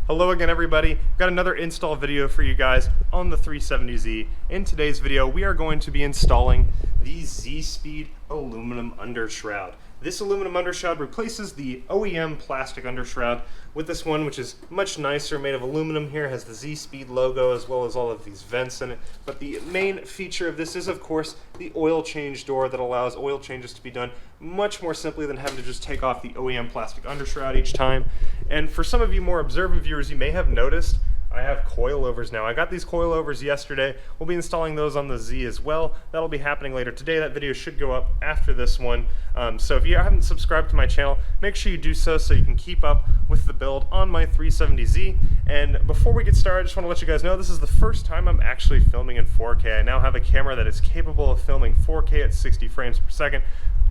Hello again everybody, got another install video for you guys on the 370Z. In today's video we are going to be installing the ZSpeed aluminum undershroud. This aluminum undershroud replaces the OEM plastic undershroud with this one, which is much nicer, made of aluminum. Here has the ZSpeed logo as well as all of these vents in it. But the main feature of this is of course the oil change door that allows oil changes to be done much more simply than having to just take off the OEM plastic undershroud each time. And for some of you more observant viewers, you may have noticed I have coilovers now. I got these coilovers yesterday. We'll be installing those on the Z as well. That'll be happening later today. That video should go up after this one. So if you haven't subscribed to my channel, make sure you do so you can keep up with the build on my 370Z. And before we get started, I just want to let you guys know this is the first time I'm actually filming in 4K. I now have a camera that is capable of filming 4K at 60 frames per second.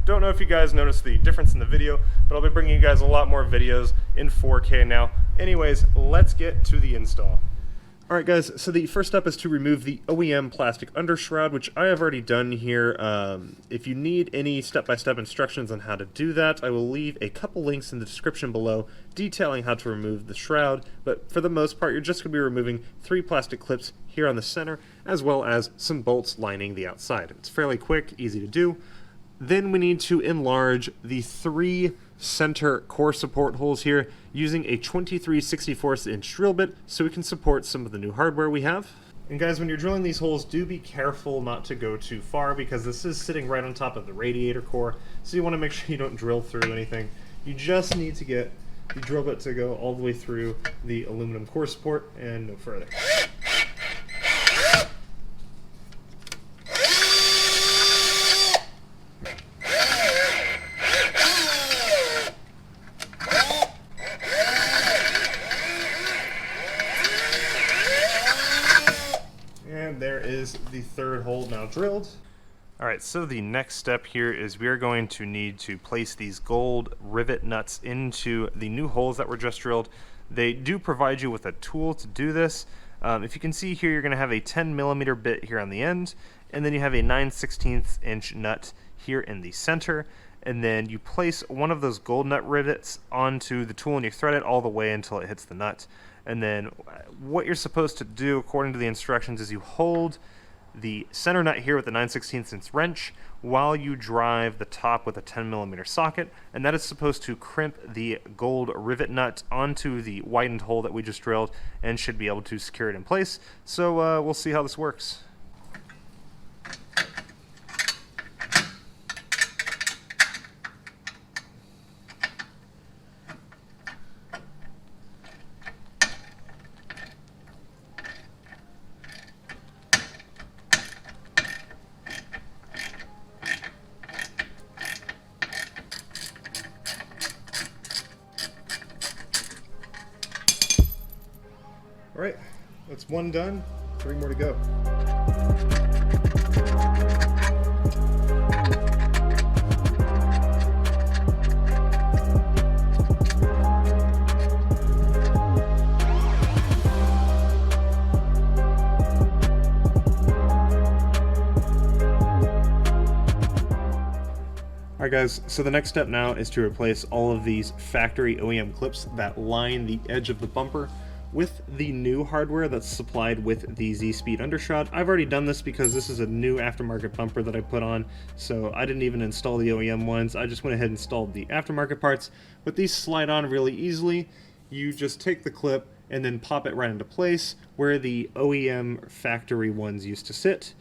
Don't know if you guys noticed the difference in the video, but I'll be bringing you guys a lot more videos in 4K now. Anyways, let's get to the install. Alright guys, so the first step is to remove the OEM plastic undershroud, which I have already done here. If you need any step-by-step instructions on how to do that, I will leave a couple links in the description below detailing how to remove the shroud, but for the most part you're just going to be removing 3 plastic clips here on the center, as well as some bolts lining the outside. It's fairly quick, easy to do. Then we need to enlarge the 3 center core support holes here using a 23/64 inch drill bit so we can support some of the new hardware we have. And guys, when you're drilling these holes, do be careful not to go too far because this is sitting right on top of the radiator core, so you want to make sure you don't drill through anything. You just need to get the drill bit to go all the way through the aluminum core support and no further. There is the 3rd hole now drilled. Alright, so the next step here is we are going to need to place these gold rivet nuts into the new holes that were just drilled. They do provide you with a tool to do this. If you can see here, you're going to have a 10mm bit here on the end, and then you have a 9/16 inch nut here in the center. And then you place one of those gold nut rivets onto the tool and you thread it all the way until it hits the nut. And then what you're supposed to do according to the instructions is you hold the center nut here with the 9/16 inch wrench while you drive the top with a 10mm socket, and that is supposed to crimp the gold rivet nut onto the widened hole that we just drilled and should be able to secure it in place. So we'll see how this works. Alright, that's 1 done, 3 more to go. Alright guys, so the next step now is to replace all of these factory OEM clips that line the edge of the bumper with the new hardware that's supplied with the ZSpeed undershroud. I've already done this because this is a new aftermarket bumper that I put on, so I didn't even install the OEM ones. I just went ahead and installed the aftermarket parts. But these slide on really easily. You just take the clip and then pop it right into place where the OEM factory ones used to sit.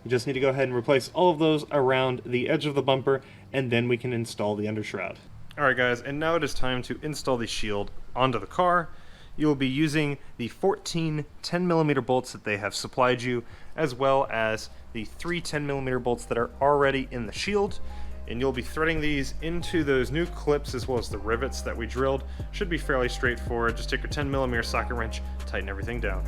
You just need to go ahead and replace all of those around the edge of the bumper, and then we can install the undershroud. Alright guys, and now it is time to install the shield onto the car. You will be using the 14 10mm bolts that they have supplied you, as well as the 3 10mm bolts that are already in the shield. And you'll be threading these into those new clips as well as the rivets that we drilled. Should be fairly straightforward. Just take your 10mm socket wrench, tighten everything down.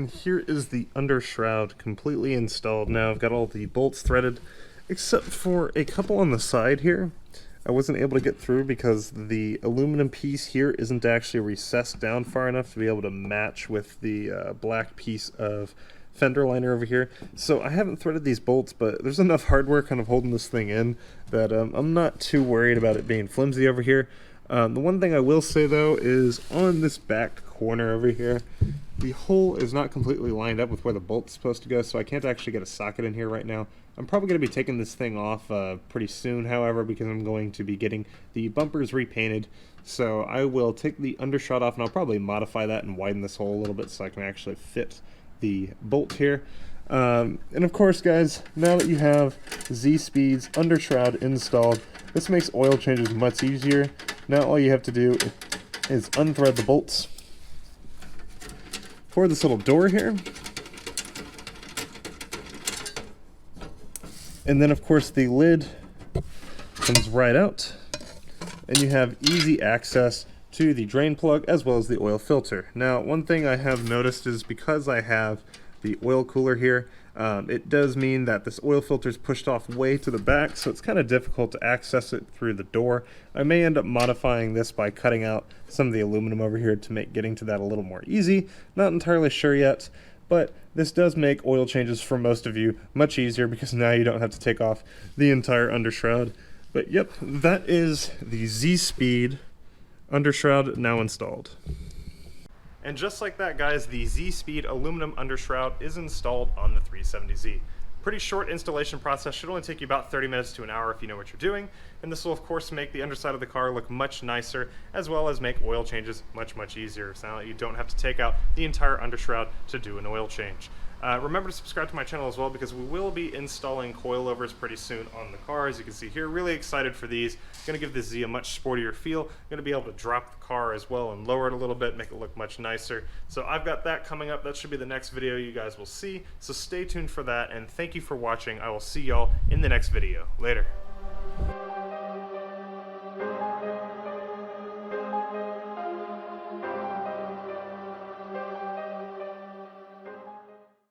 And here is the undershroud completely installed. Now I've got all the bolts threaded, except for a couple on the side here. I wasn't able to get through because the aluminum piece here isn't actually recessed down far enough to be able to match with the black piece of fender liner over here. So I haven't threaded these bolts, but there's enough hardware kind of holding this thing in that I'm not too worried about it being flimsy over here. The one thing I will say though is on this back corner over here, the hole is not completely lined up with where the bolt's supposed to go, so I can't actually get a socket in here right now. I'm probably going to be taking this thing off pretty soon, however, because I'm going to be getting the bumpers repainted. So I will take the undershroud off, and I'll probably modify that and widen this hole a little bit so I can actually fit the bolt here. And of course, guys, now that you have ZSpeed's undershroud installed, this makes oil changes much easier. Now all you have to do is unthread the bolts for this little door here. And then of course the lid comes right out, and you have easy access to the drain plug as well as the oil filter. Now one thing I have noticed is because I have the oil cooler here, it does mean that this oil filter is pushed off way to the back, so it's kind of difficult to access it through the door. I may end up modifying this by cutting out some of the aluminum over here to make getting to that a little more easy. Not entirely sure yet, but this does make oil changes for most of you much easier because now you don't have to take off the entire undershroud. But yep, that is the ZSpeed undershroud now installed. And just like that, guys, the ZSpeed aluminum undershroud is installed on the 370Z. Pretty short installation process, should only take you about 30 minutes to an hour if you know what you're doing, and this will of course make the underside of the car look much nicer, as well as make oil changes much easier, so now that you don't have to take out the entire undershroud to do an oil change. Remember to subscribe to my channel as well, because we will be installing coilovers pretty soon on the car. As you can see here, really excited for these. Going to give this Z a much sportier feel. Going to be able to drop the car as well and lower it a little bit, make it look much nicer. So I've got that coming up. That should be the next video you guys will see. So stay tuned for that, and thank you for watching. I will see y'all in the next video. Later.